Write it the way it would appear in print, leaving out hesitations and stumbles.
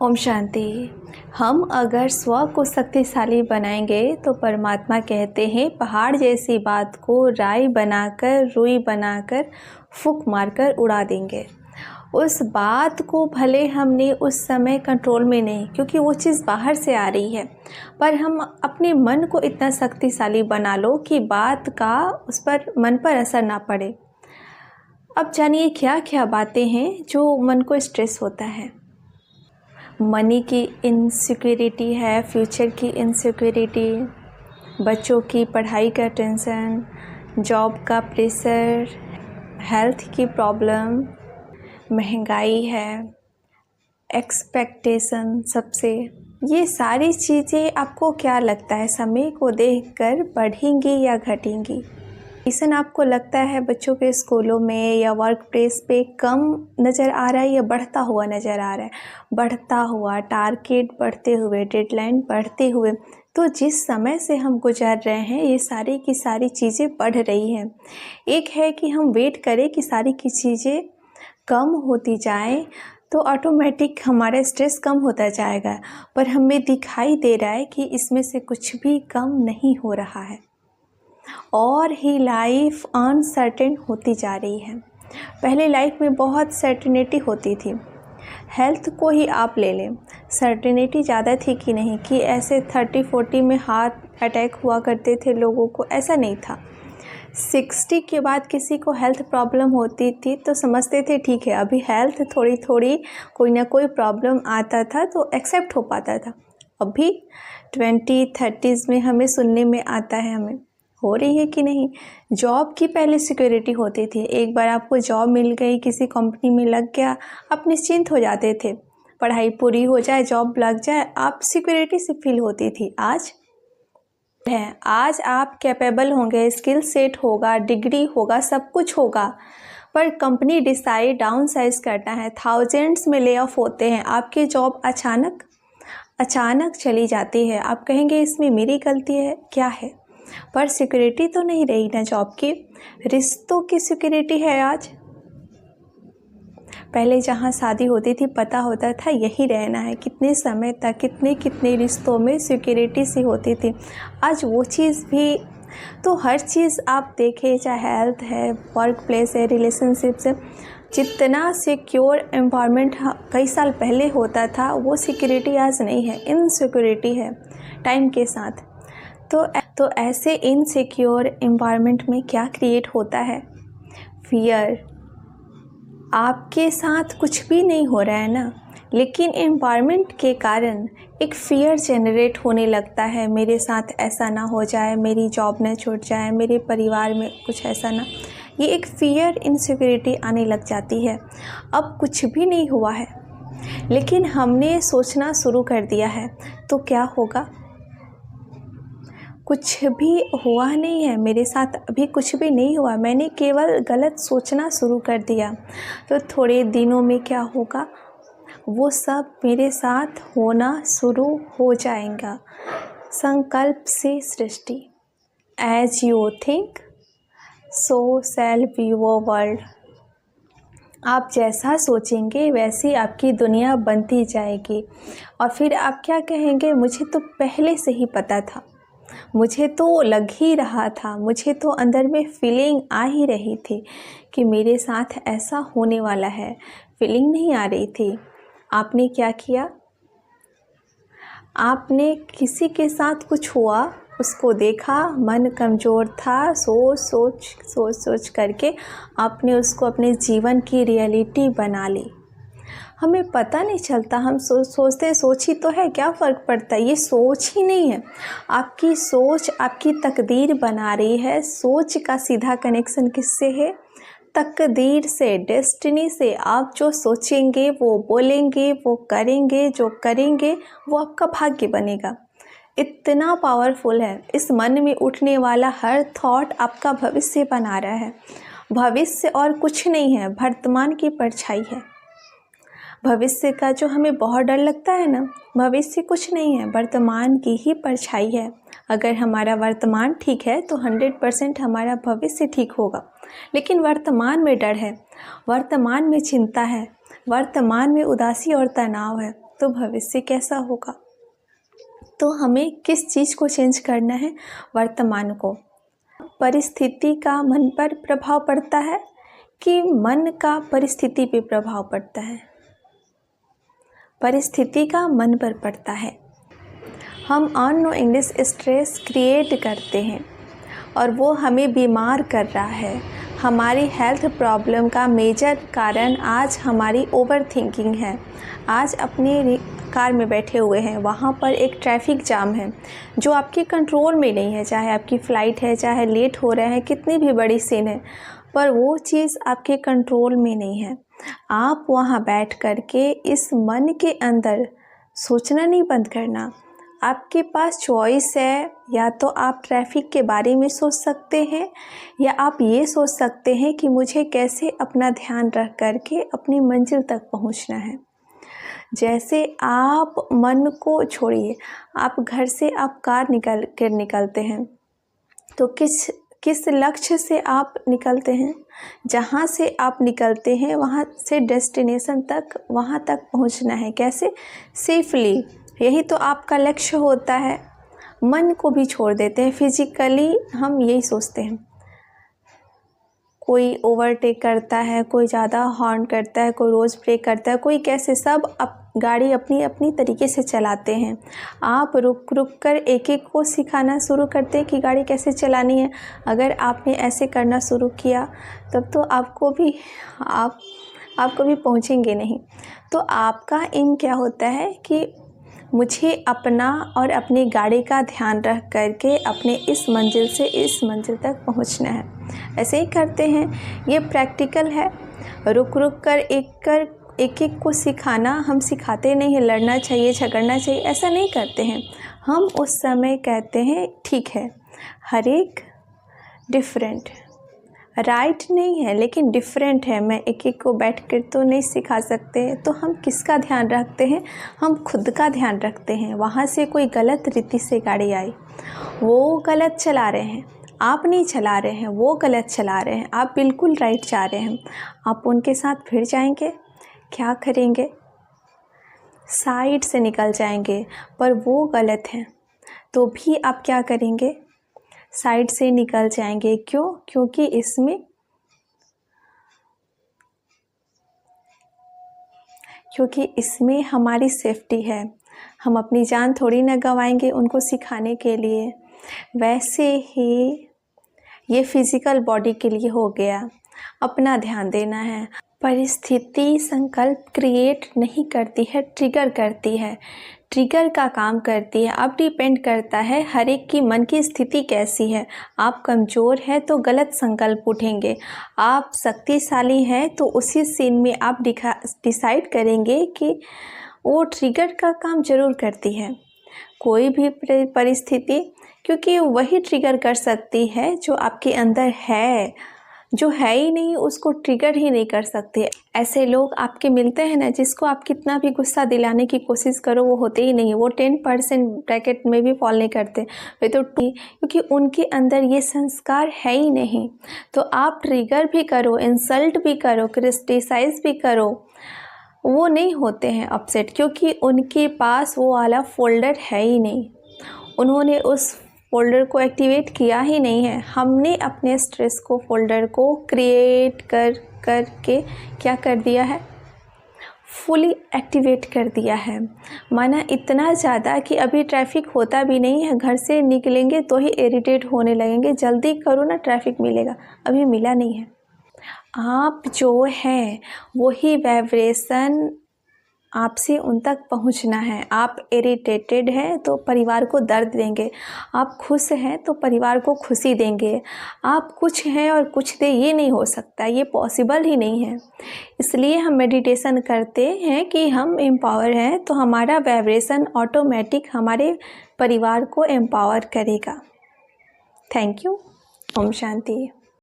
ओम शांति। हम अगर स्व को शक्तिशाली बनाएंगे तो परमात्मा कहते हैं पहाड़ जैसी बात को राई बनाकर रुई बनाकर फूंक मारकर उड़ा देंगे। उस बात को भले हमने उस समय कंट्रोल में नहीं, क्योंकि वो चीज़ बाहर से आ रही है, पर हम अपने मन को इतना शक्तिशाली बना लो कि बात का उस पर मन पर असर ना पड़े। अब जानिए क्या क्या बातें हैं जो मन को स्ट्रेस होता है। मनी की इनसिक्योरिटी है, फ्यूचर की इनसिक्योरिटी, बच्चों की पढ़ाई का टेंशन, जॉब का प्रेशर, हेल्थ की प्रॉब्लम, महंगाई है, एक्सपेक्टेशन सबसे। ये सारी चीज़ें आपको क्या लगता है समय को देखकर बढ़ेंगी या घटेंगी? टेंशन आपको लगता है बच्चों के स्कूलों में या वर्क प्लेस पे कम नज़र आ रहा है या बढ़ता हुआ नज़र आ रहा है? बढ़ता हुआ, टारगेट बढ़ते हुए, डेडलाइन बढ़ते हुए। तो जिस समय से हम गुजर रहे हैं ये सारी की सारी चीज़ें बढ़ रही हैं। एक है कि हम वेट करें कि सारी की चीज़ें कम होती जाएं तो ऑटोमेटिक हमारा स्ट्रेस कम होता जाएगा, पर हमें दिखाई दे रहा है कि इसमें से कुछ भी कम नहीं हो रहा है और ही लाइफ अनसर्टेन होती जा रही है। पहले लाइफ में बहुत सर्टेनिटी होती थी। हेल्थ को ही आप ले लें, सर्टेनिटी ज़्यादा थी कि नहीं कि ऐसे 30-40 में हार्ट अटैक हुआ करते थे लोगों को, ऐसा नहीं था। 60 के बाद किसी को हेल्थ प्रॉब्लम होती थी तो समझते थे ठीक है अभी हेल्थ थोड़ी थोड़ी कोई ना कोई प्रॉब्लम आता था तो एक्सेप्ट हो पाता था। अभी 20-30s में हमें सुनने में आता है, हमें हो रही है कि नहीं। जॉब की पहले सिक्योरिटी होती थी, एक बार आपको जॉब मिल गई, किसी कंपनी में लग गया, आप निश्चिंत हो जाते थे। पढ़ाई पूरी हो जाए, जॉब लग जाए, आप सिक्योरिटी से फील होती थी। आज आप कैपेबल होंगे, स्किल सेट होगा, डिग्री होगा, सब कुछ होगा, पर कंपनी डिसाइड डाउन साइज करना है, थाउजेंड्स में ले ऑफ होते हैं, आपकी जॉब अचानक चली जाती है। आप कहेंगे इसमें मेरी गलती है क्या है, पर सिक्योरिटी तो नहीं रही ना जॉब की। रिश्तों की सिक्योरिटी है आज। पहले जहाँ शादी होती थी पता होता था यही रहना है, कितने समय तक कितने रिश्तों में सिक्योरिटी सी होती थी। आज वो चीज़ भी, तो हर चीज़ आप देखें, चाहे हेल्थ है, वर्क प्लेस है, रिलेशनशिप्स है, जितना सिक्योर एनवायरनमेंट कई साल पहले होता था वो सिक्योरिटी आज नहीं है, इनसिक्योरिटी है टाइम के साथ। तो ऐसे इनसिक्योर एनवायरनमेंट में क्या क्रिएट होता है? फियर। आपके साथ कुछ भी नहीं हो रहा है ना, लेकिन एनवायरनमेंट के कारण एक फियर जनरेट होने लगता है, मेरे साथ ऐसा ना हो जाए, मेरी जॉब ना छूट जाए, मेरे परिवार में कुछ ऐसा ना। ये एक फियर इनसिक्योरिटी आने लग जाती है। अब कुछ भी नहीं हुआ है लेकिन हमने सोचना शुरू कर दिया है तो क्या होगा? कुछ भी हुआ नहीं है मेरे साथ, अभी कुछ भी नहीं हुआ, मैंने केवल गलत सोचना शुरू कर दिया। तो थोड़े दिनों में क्या होगा, वो सब मेरे साथ होना शुरू हो जाएगा। संकल्प से सृष्टि। As you think so shall be your world. आप जैसा सोचेंगे वैसी आपकी दुनिया बनती जाएगी। और फिर आप क्या कहेंगे, मुझे तो पहले से ही पता था, मुझे तो लग ही रहा था, मुझे तो अंदर में फीलिंग आ ही रही थी कि मेरे साथ ऐसा होने वाला है। फीलिंग नहीं आ रही थी। आपने क्या किया? आपने किसी के साथ कुछ हुआ, उसको देखा, मन कमज़ोर था, सोच करके आपने उसको अपने जीवन की रियलिटी बना ली। हमें पता नहीं चलता, हम सोचते सोच ही तो है, क्या फ़र्क पड़ता है, ये सोच ही नहीं है। आपकी सोच आपकी तकदीर बना रही है। सोच का सीधा कनेक्शन किससे है? तकदीर से, डेस्टिनी से। आप जो सोचेंगे वो बोलेंगे, वो करेंगे, जो करेंगे वो आपका भाग्य बनेगा। इतना पावरफुल है। इस मन में उठने वाला हर थॉट आपका भविष्य बना रहा है। भविष्य और कुछ नहीं है, वर्तमान की परछाई है। भविष्य का जो हमें बहुत डर लगता है ना, भविष्य कुछ नहीं है, वर्तमान की ही परछाई है। अगर हमारा वर्तमान ठीक है तो 100% हमारा भविष्य ठीक होगा। लेकिन वर्तमान में डर है, वर्तमान में चिंता है, वर्तमान में उदासी और तनाव है, तो भविष्य कैसा होगा। तो हमें किस चीज़ को चेंज करना है, वर्तमान को। परिस्थिति का मन पर प्रभाव पड़ता है कि मन का परिस्थिति पे प्रभाव पड़ता है। परिस्थिति का मन पर पड़ता है। हम अननोइंगली स्ट्रेस क्रिएट करते हैं और वो हमें बीमार कर रहा है। हमारी हेल्थ प्रॉब्लम का मेजर कारण आज हमारी ओवर थिंकिंग है। आज अपने कार में बैठे हुए हैं, वहाँ पर एक ट्रैफिक जाम है जो आपके कंट्रोल में नहीं है, चाहे आपकी फ़्लाइट है, चाहे लेट हो रहा है, कितनी भी बड़ी सीन है, पर वो चीज़ आपके कंट्रोल में नहीं है। आप वहाँ बैठ कर के इस मन के अंदर सोचना नहीं बंद करना। आपके पास चॉइस है, या तो आप ट्रैफिक के बारे में सोच सकते हैं या आप ये सोच सकते हैं कि मुझे कैसे अपना ध्यान रख कर के अपनी मंजिल तक पहुंचना है। जैसे आप मन को छोड़िए, आप घर से आप कार निकलते हैं तो किस लक्ष्य से आप निकलते हैं। जहाँ से आप निकलते हैं वहाँ से डेस्टिनेशन तक, वहाँ तक पहुँचना है कैसे, सेफली। यही तो आपका लक्ष्य होता है। मन को भी छोड़ देते हैं। फिजिकली हम यही सोचते हैं, कोई ओवरटेक करता है, कोई ज़्यादा हॉर्न करता है, कोई रोज़ ब्रेक करता है, कोई कैसे, सब गाड़ी अपनी अपनी तरीके से चलाते हैं। आप रुक रुक कर एक एक को सिखाना शुरू करते हैं कि गाड़ी कैसे चलानी है। अगर आपने ऐसे करना शुरू किया तब तो आपको भी पहुंचेंगे नहीं। तो आपका एम क्या होता है कि मुझे अपना और अपनी गाड़ी का ध्यान रख करके अपने इस मंजिल से इस मंजिल तक पहुंचना है। ऐसे ही करते हैं, ये प्रैक्टिकल है। रुक रुक कर एक एक को सिखाना हम सिखाते नहीं हैं। लड़ना चाहिए, झगड़ना चाहिए, ऐसा नहीं करते हैं। हम उस समय कहते हैं ठीक है, हर एक डिफरेंट, राइट नहीं है लेकिन डिफरेंट है। मैं एक एक को बैठ कर तो नहीं सिखा सकते। तो हम किसका ध्यान रखते हैं, हम खुद का ध्यान रखते हैं। वहाँ से कोई गलत रीति से गाड़ी आई, वो गलत चला रहे हैं, आप नहीं चला रहे हैं, वो गलत चला रहे हैं, आप बिल्कुल राइट जा रहे हैं। आप उनके साथ फिर जाएंगे, क्या करेंगे, साइड से निकल जाएंगे, पर वो गलत है तो भी आप क्या करेंगे, साइड से निकल जाएंगे। क्यों? क्योंकि इसमें हमारी सेफ्टी है। हम अपनी जान थोड़ी ना गंवाएंगे उनको सिखाने के लिए। वैसे ही ये फिज़िकल बॉडी के लिए हो गया, अपना ध्यान देना है। परिस्थिति संकल्प क्रिएट नहीं करती है, ट्रिगर करती है, ट्रिगर का काम करती है। अब डिपेंड करता है हर एक की मन की स्थिति कैसी है। आप कमज़ोर हैं तो गलत संकल्प उठेंगे, आप शक्तिशाली हैं तो उसी सीन में आप डिसाइड करेंगे कि वो ट्रिगर का काम ज़रूर करती है कोई भी परिस्थिति, क्योंकि वही ट्रिगर कर सकती है जो आपके अंदर है। जो है ही नहीं उसको ट्रिगर ही नहीं कर सकते। ऐसे लोग आपके मिलते हैं ना, जिसको आप कितना भी गुस्सा दिलाने की कोशिश करो वो होते ही नहीं, वो 10% ब्रैकेट में भी फॉल नहीं करते। वे तो क्योंकि उनके अंदर ये संस्कार है ही नहीं। तो आप ट्रिगर भी करो, इंसल्ट भी करो, क्रिटिसाइज़ भी करो, वो नहीं होते हैं अपसेट, क्योंकि उनके पास वो वाला फोल्डर है ही नहीं। उन्होंने उस फोल्डर को एक्टिवेट किया ही नहीं है। हमने अपने स्ट्रेस को फोल्डर को क्रिएट करके क्या कर दिया है, फुली एक्टिवेट कर दिया है। माना इतना ज़्यादा कि अभी ट्रैफिक होता भी नहीं है, घर से निकलेंगे तो ही इरिटेट होने लगेंगे, जल्दी करो ना ट्रैफिक मिलेगा, अभी मिला नहीं है। आप जो हैं वही वाइब्रेशन आपसे उन तक पहुंचना है। आप इरिटेटेड हैं तो परिवार को दर्द देंगे, आप खुश हैं तो परिवार को खुशी देंगे। आप कुछ हैं और कुछ दे, ये नहीं हो सकता, ये पॉसिबल ही नहीं है। इसलिए हम मेडिटेशन करते हैं कि हम एम्पावर हैं तो हमारा वाइब्रेशन ऑटोमेटिक हमारे परिवार को एम्पावर करेगा। Thank you. ओम शांति।